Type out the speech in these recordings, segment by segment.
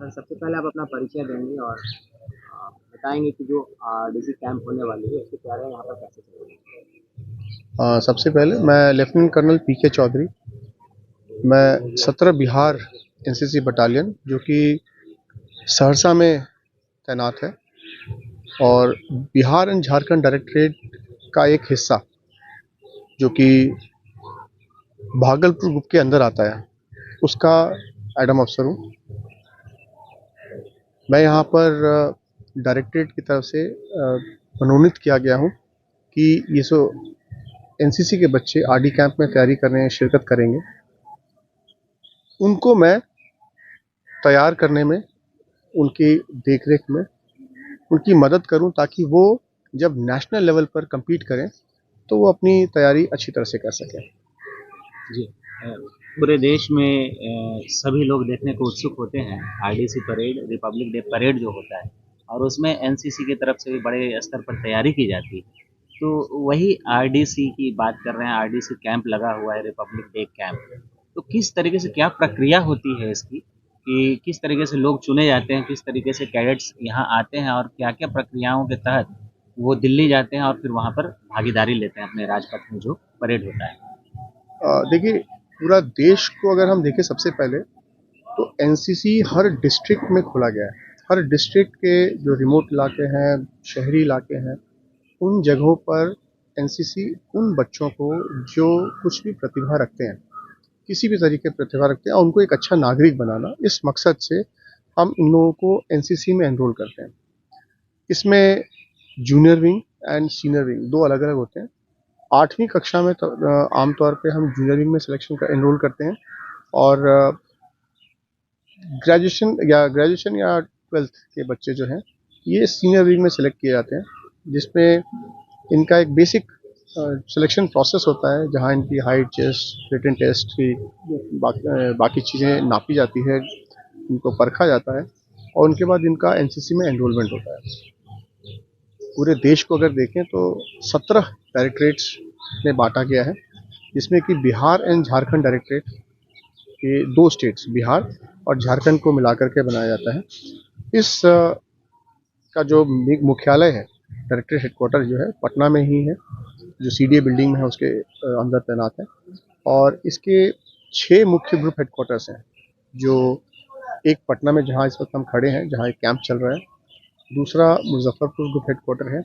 Sir, सबसे पहले आप अपना परिचय देंगे और बताएँगे कि जो डीसी कैंप होने वाली है, उसकी तैयारियाँ यहाँ पर कैसे चल रही हैं? सबसे पहले मैं लेफ्टिनेंट कर्नल पीके चौधरी। मैं 17 बिहार एनसीसी बटालियन जो कि सहरसा में तैनात है और बिहार एंड झारखंड डायरेक्टरेट का एक हिस्सा जो कि भागलपुर ग्रुप के अंदर आता है, उसका एडम अफसर हूँ। मैं यहाँ पर डायरेक्टरेट की तरफ से मनोनीत किया गया हूँ कि ये सो एनसीसी के बच्चे आरडी कैंप में तैयारी करने शिरकत करेंगे, उनको मैं तैयार करने में, उनकी देखरेख में उनकी मदद करूं ताकि वो जब नेशनल लेवल पर compete करें तो वो अपनी तैयारी अच्छी तरह से कर सकें। जी। पूरे देश में सभी लोग देखने को उत्सुक होते हैं IDC parade, Republic day parade जो होता है और उसमें एनसीसी की तरफ से भी बड़े स्तर पर तैयारी की जाती है। तो वही आरडीसी की बात कर रहे हैं, आरडीसी कैंप लगा हुआ है, रिपब्लिक डे कैंप। तो किस तरीके से क्या प्रक्रिया होती है इसकी कि किस तरीके से लोग चुने जाते हैं, किस तरीके से कैडेट्स यहाँ आते हैं और क्या-क्या प्रक्रियाओं के तहत वो दिल्ली जाते हैं और फिर वहाँ पर भागीदारी लेते हैं अपने राजपथ में जो परेड होता है? देखिए, पूरा देश को अगर हम देखें सबसे पहले तो एनसीसी हर डिस्ट्रिक्ट में खोला गया है। हर डिस्ट्रिक्ट के जो रिमोट इलाके हैं, शहरी इलाके हैं, उन जगहों पर एनसीसी उन बच्चों को जो कुछ भी प्रतिभा रखते हैं, किसी भी तरीके की प्रतिभा रखते हैं और उनको एक अच्छा नागरिक बनाना, इस मकसद से हम इन लोगों को एनसीसी में एनरोल करते हैं। इसमें junior wing and senior wing 2 अलग-अलग होते हैं। 8वीं कक्षा में आमतौर पे हम जूनियर विंग में एनरोल करते हैं और ग्रेजुएशन या 12th के बच्चे जो हैं, ये सीनियर विंग में सेलेक्ट किए जाते हैं, जिसमें इनका एक बेसिक सिलेक्शन प्रोसेस होता है, जहाँ इनकी हाइट, चेस्ट, रिटन टेस्ट की बाकी चीज़ें नापी जाती है, इनको परखा जाता है और उनके बाद इनका एनसीसी में एनरोलमेंट होता है। पूरे देश को अगर देखें तो 17 डायरेक्टरेट्स में बांटा गया है, जिसमें कि बिहार एंड झारखंड डायरेक्टरेट के 2 स्टेट्स बिहार और झारखंड को मिलाकर के बनाया जाता है। इस का जो मुख्यालय है, डायरेक्टरेट हेडक्वार्टर जो है पटना में ही है, जो सीडीए बिल्डिंग में है उसके अंदर तैनात है और इसके 6 मुख्य ग्रुप हेडक्वार्टर्स हैं, जो एक पटना में जहाँ इस वक्त हम खड़े हैं, जहाँ एक कैंप चल रहा है, दूसरा मुजफ्फरपुर ग्रुप हेडक्वार्टर है,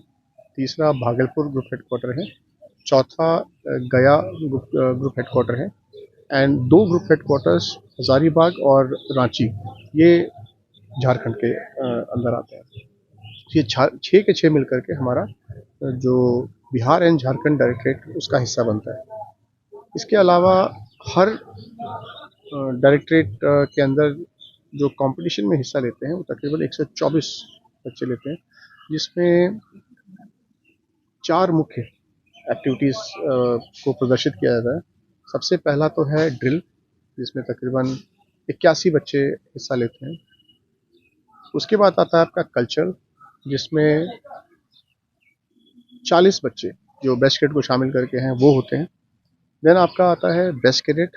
तीसरा भागलपुर ग्रुप हेडक्वार्टर है, चौथा गया ग्रुप हेडक्वार्टर है एंड 2 ग्रुप हेडक्वार्टर्स हजारीबाग और रांची, ये झारखंड के अंदर आते हैं। ये 6 के 6 मिलकर के हमारा जो बिहार एंड झारखंड डायरेक्टरेट उसका हिस्सा बनता है। इसके अलावा हर डायरेक्टरेट के अंदर जो कंपटीशन में हिस्सा लेते हैं वो तकरीबन 124 बच्चे लेते हैं, जिसमें 4 मुख्य एक्टिविटीज़ को प्रदर्शित किया जाता है। सबसे पहला तो है ड्रिल, जिसमें तकरीबन 81 बच्चे हिस्सा लेते हैं। उसके बाद आता है आपका कल्चर, जिसमें 40 बच्चे जो बेस्ट कैडेट को शामिल करके हैं वो होते हैं। देन आपका आता है बेस्ट कैडेट।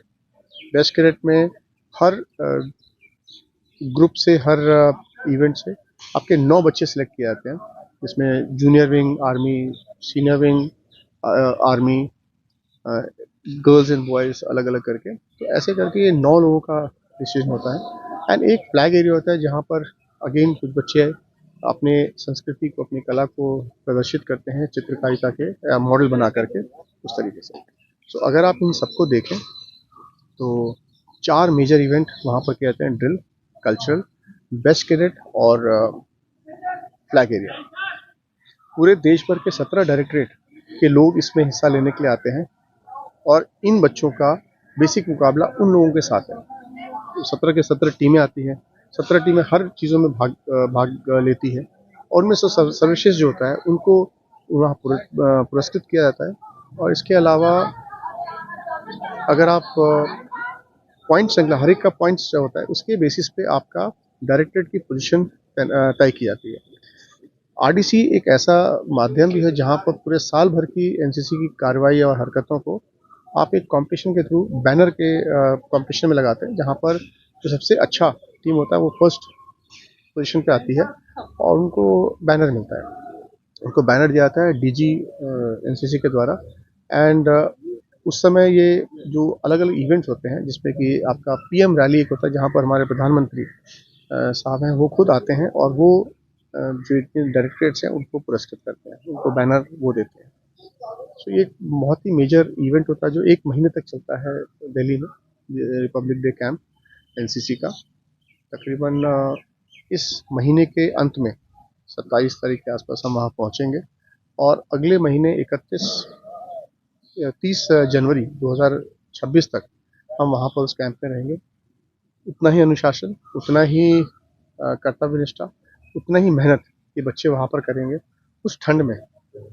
बेस्ट कैडेट में हर ग्रुप से, हर इवेंट से आपके 9 बच्चे सिलेक्ट किए जाते हैं, जिसमें junior wing army, senior wing army, girls and boys अलग अलग करके, तो ऐसे करके ये 9 लोगों का डिसीजन होता है। एंड एक फ्लैग एरिया होता है जहाँ पर अगेन कुछ बच्चे अपने संस्कृति को, अपनी कला को प्रदर्शित करते हैं चित्रकारिता के मॉडल बना करके उस तरीके से। सो अगर आप इन सबको देखें तो 4 मेजर इवेंट वहाँ पर किए जाते हैं, ड्रिल, कल्चरल, बेस्ट कैडेट और फ्लैग एरिया। पूरे देश भर के 17 डायरेक्टरेट के लोग इसमें हिस्सा लेने के लिए आते हैं और इन बच्चों का बेसिक मुकाबला उन लोगों के साथ है। 17 के 17 टीमें आती हैं, 17 टीमें हर चीज़ों में भाग लेती है और उनमें से सर्वश्रेष्ठ जो होता है उनको वहाँ पुरस्कृत किया जाता है। और इसके अलावा अगर आप पॉइंट श्रृंखला, हर एक का पॉइंट्स जो होता है उसके बेसिस पे आपका डायरेक्टरेट की पोजीशन तय की जाती है। आरडीसी एक ऐसा माध्यम भी है जहाँ पर पूरे साल भर की एनसीसी की कार्रवाई और हरकतों को आप एक कंपटीशन के थ्रू बैनर के कंपटीशन में लगाते हैं, जहाँ पर जो सबसे अच्छा टीम होता है वो फर्स्ट पोजीशन पे आती है और उनको बैनर मिलता है। उनको बैनर दिया जाता है डीजी एनसीसी के द्वारा। एंड उस समय ये जो अलग अलग इवेंट्स होते हैं जिसमें कि आपका पीएम रैली एक होता है जहाँ पर हमारे प्रधानमंत्री साहब हैं, वो खुद आते हैं और वो जो इतने डायरेक्टरेट्स हैं उनको पुरस्कृत करते हैं, उनको बैनर वो देते हैं। सो ये एक बहुत ही मेजर इवेंट होता है जो 1 महीने तक चलता है दिल्ली में, रिपब्लिक डे कैंप एनसीसी का। तकरीबन इस महीने के अंत में 27 तारीख के आसपास हम वहाँ पहुँचेंगे और अगले महीने 30 जनवरी 2026 तक हम वहाँ पर उस कैंप में रहेंगे। उतना ही अनुशासन, उतना ही कर्तव्य निष्ठा, उतना ही मेहनत ये बच्चे वहाँ पर करेंगे उस ठंड में,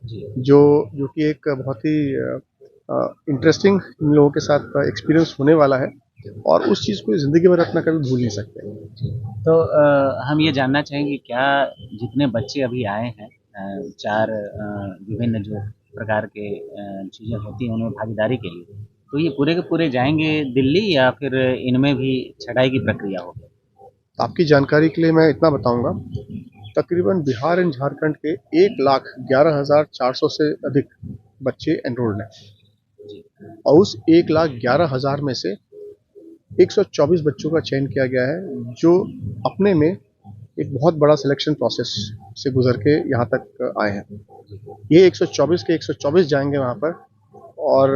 जी जो जो कि एक बहुत ही इंटरेस्टिंग इन लोगों के साथ एक्सपीरियंस होने वाला है और उस चीज़ को ज़िंदगी भर अपना कभी भूल नहीं सकते। तो हम ये जानना चाहेंगे क्या जितने बच्चे अभी आए हैं, चार विभिन्न जो प्रकार के चीज़ें होती हैं उनमें भागीदारी के लिए, तो ये पूरे के पूरे जाएंगे दिल्ली या फिर इनमें भी छँटाई की प्रक्रिया होगी? आपकी जानकारी के लिए मैं इतना बताऊंगा, तकरीबन बिहार एंड झारखंड के 1,11,400 से अधिक बच्चे एनरोल्ड हैं जी और उस 1,11,000 में से 124 बच्चों का चयन किया गया है जो अपने में एक बहुत बड़ा सिलेक्शन प्रोसेस से गुजर के यहाँ तक आए हैं। ये 124 के 124 जाएंगे वहाँ पर और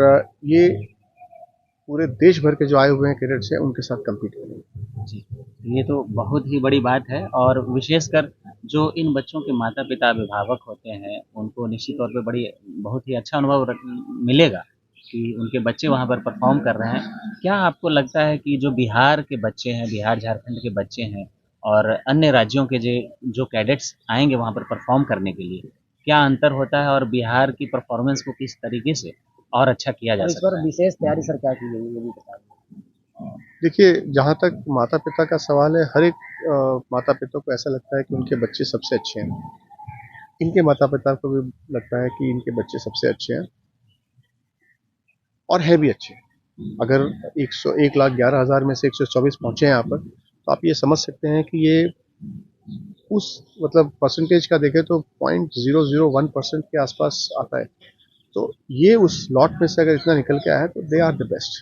ये पूरे देश भर के जो आए हुए हैं कैडेट्स हैं उनके साथ कम्पीट करेंगे। जी, ये तो बहुत ही बड़ी बात है और विशेषकर जो इन बच्चों के माता-पिता अभिभावक होते हैं, उनको निश्चित तौर पे बहुत ही अच्छा अनुभव मिलेगा कि उनके बच्चे वहाँ पर परफ़ॉर्म कर रहे हैं। क्या आपको लगता है कि जो बिहार के बच्चे हैं, बिहार-झारखंड के बच्चे हैं और अन्य राज्यों के जो कैडेट्स आएँगे वहाँ पर परफ़ॉर्म करने के लिए, क्या अंतर होता है और बिहार की परफ़ॉर्मेंस को किस तरीके से और अच्छा किया जा और इस सकता बार है? विशेष तैयारी सर क्या की गई है ये भी बताइए? देखिए, जहाँ तक माता-पिता का सवाल है, हर एक माता-पिता को ऐसा लगता है कि उनके बच्चे सबसे अच्छे हैं। इनके माता-पिता को भी लगता है कि इनके बच्चे सबसे अच्छे हैं और हैं भी अच्छे। अगर 1,11,000 में से 124 पहुँचे हैं यहाँ पर, तो आप ये समझ सकते हैं कि ये उस मतलब परसेंटेज का देखें तो 0.001% के आसपास आता है। तो ये उस लॉट में से अगर इतना निकल के आया है, तो दे आर द बेस्ट।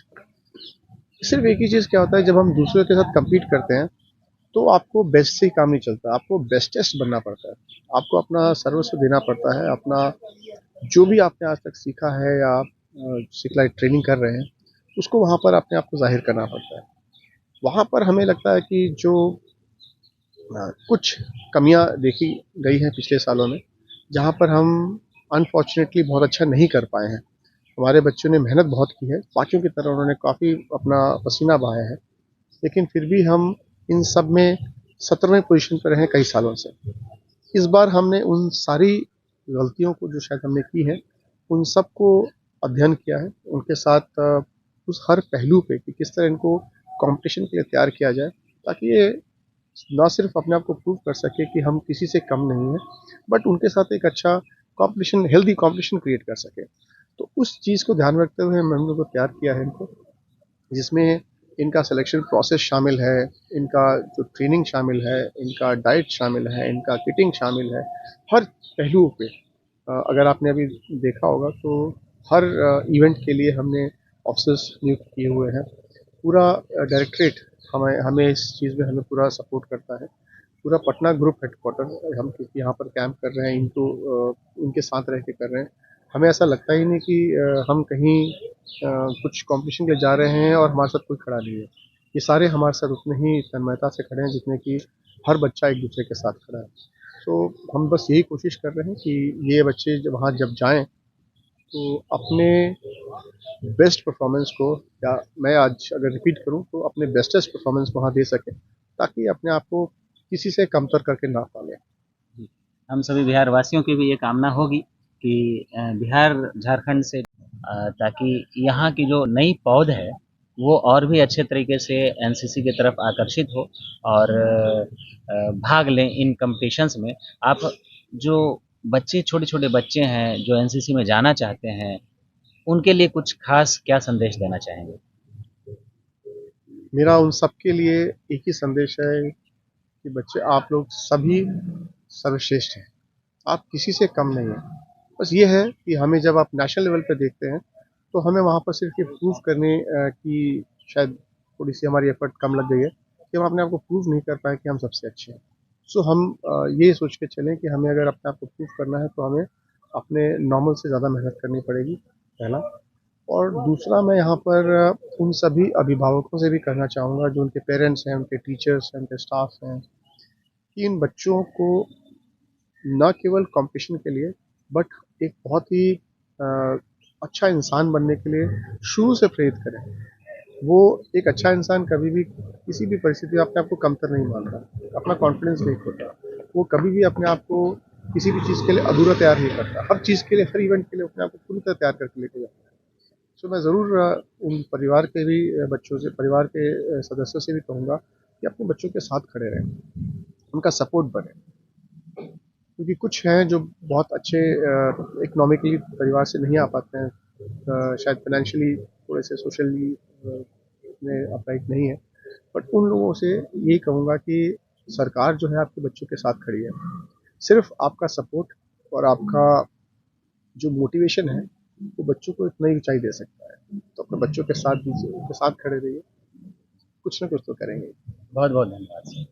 सिर्फ़ एक ही चीज़ क्या होता है, जब हम दूसरों के साथ कम्पीट करते हैं, तो आपको बेस्ट से ही काम नहीं चलता, आपको बेस्टेस्ट बनना पड़ता है। आपको अपना सर्वस्व देना पड़ता है, अपना जो भी आपने आज तक सीखा है या सिखलाई ट्रेनिंग कर रहे हैं, उसको वहाँ पर अपने आप को ज़ाहिर करना पड़ता है। वहाँ पर हमें लगता है कि जो कुछ कमियाँ देखी गई हैं पिछले सालों में, जहाँ पर हम अनफॉर्चुनेटली बहुत अच्छा नहीं कर पाए हैं। हमारे बच्चों ने मेहनत बहुत की है, बाकियों की तरह उन्होंने काफ़ी अपना पसीना बहाया है, लेकिन फिर भी हम इन सब में 17वें पोजीशन पर रहे कई सालों से। इस बार हमने उन सारी गलतियों को जो शायद हमने की है, उन सबको अध्ययन किया है, उनके साथ उस हर पहलू पे कि किस तरह इनको कॉम्पिटिशन के लिए तैयार किया जाए, ताकि ये ना सिर्फ अपने आप को प्रूव कर सके कि हम किसी से कम नहीं हैं, बट उनके साथ एक अच्छा कॉम्पिटिशन, हेल्दी कॉम्पिटिशन क्रिएट कर सकें। तो उस चीज़ को ध्यान में रखते हुए हम लोगों को तैयार किया है इनको, जिसमें इनका सिलेक्शन प्रोसेस शामिल है, इनका जो ट्रेनिंग शामिल है, इनका डाइट शामिल है, इनका किटिंग शामिल है, हर पहलू पे। अगर आपने अभी देखा होगा तो हर इवेंट के लिए हमने ऑफिसर्स नियुक्त किए हुए हैं। पूरा डायरेक्टरेट हमें हमें इस चीज़ में हमें पूरा सपोर्ट करता है। पूरा पटना ग्रुप हेडक्वार्टर, हम क्योंकि यहाँ पर कैंप कर रहे हैं, इनको इनके साथ रह के कर रहे हैं, हमें ऐसा लगता ही नहीं कि हम कहीं कुछ कॉम्पिटिशन के लिए जा रहे हैं और हमारे साथ कोई खड़ा नहीं है। ये सारे हमारे साथ उतने ही तन्मयता से खड़े हैं जितने कि हर बच्चा एक दूसरे के साथ खड़ा है। तो हम बस यही कोशिश कर रहे हैं कि ये बच्चे जब वहाँ जब जाएं तो अपने बेस्ट परफॉर्मेंस को, या मैं आज अगर रिपीट करूं तो अपने बेस्टेस्ट परफॉर्मेंस वहाँ दे सकें, ताकि अपने आप को किसी से कमतर करके ना पालें। जी, हम सभी बिहार वासियों की भी ये कामना होगी कि बिहार झारखंड से ताकि यहाँ की जो नई पौध है वो और भी अच्छे तरीके से एनसीसी की तरफ आकर्षित हो और भाग लें इन कॉम्पिटिशन्स में। आप जो बच्चे छोटे-छोटे बच्चे हैं जो एनसीसी में जाना चाहते हैं, उनके लिए कुछ खास क्या संदेश देना चाहेंगे? मेरा उन सबके लिए एक ही संदेश है कि बच्चे आप लोग सभी सर्वश्रेष्ठ हैं, आप किसी से कम नहीं हैं। बस ये है कि हमें जब आप नेशनल लेवल पे देखते हैं तो हमें वहाँ पर सिर्फ ये प्रूव करने की शायद थोड़ी सी हमारी एफर्ट कम लग गई है कि हम अपने आप को प्रूव नहीं कर पाए कि हम सबसे अच्छे हैं। सो हम ये सोच के चलें कि हमें अगर अपने आप को प्रूव करना है तो हमें अपने नॉर्मल से ज़्यादा मेहनत करनी पड़ेगी, पहला। और दूसरा, मैं यहाँ पर उन सभी अभिभावकों से भी कहना चाहूँगा जो उनके पेरेंट्स हैं, उनके टीचर्स हैं, उनके स्टाफ हैं, कि इन बच्चों को न केवल कॉम्पिटिशन के लिए बट एक बहुत ही अच्छा इंसान बनने के लिए शुरू से प्रेरित करें। वो एक अच्छा इंसान कभी भी किसी भी परिस्थिति में अपने आप को कमतर नहीं मानता, अपना कॉन्फिडेंस नहीं खोता, वो कभी भी अपने आप को किसी भी चीज़ के लिए अधूरा तैयार नहीं करता, हर चीज़ के लिए, हर इवेंट के लिए अपने आप को पूरी तरह तैयार करके लेके जाता है। सो मैं ज़रूर उन परिवार के भी बच्चों से, परिवार के सदस्यों से भी कहूँगा कि अपने बच्चों के साथ खड़े रहें, उनका सपोर्ट बने, क्योंकि कुछ हैं जो बहुत अच्छे इकोनॉमिकली परिवार से नहीं आ पाते हैं, शायद फाइनेंशियली थोड़े से सोशली में अपराइट नहीं है, बट उन लोगों से यही कहूँगा कि सरकार जो है आपके बच्चों के साथ खड़ी है। सिर्फ आपका सपोर्ट और आपका जो मोटिवेशन है वो बच्चों को इतना ही ऊंचाई दे सकता है। तो अपने बच्चों के साथ दीजिए, उनके साथ खड़े रहिए, कुछ ना कुछ तो करेंगे। बहुत बहुत धन्यवाद।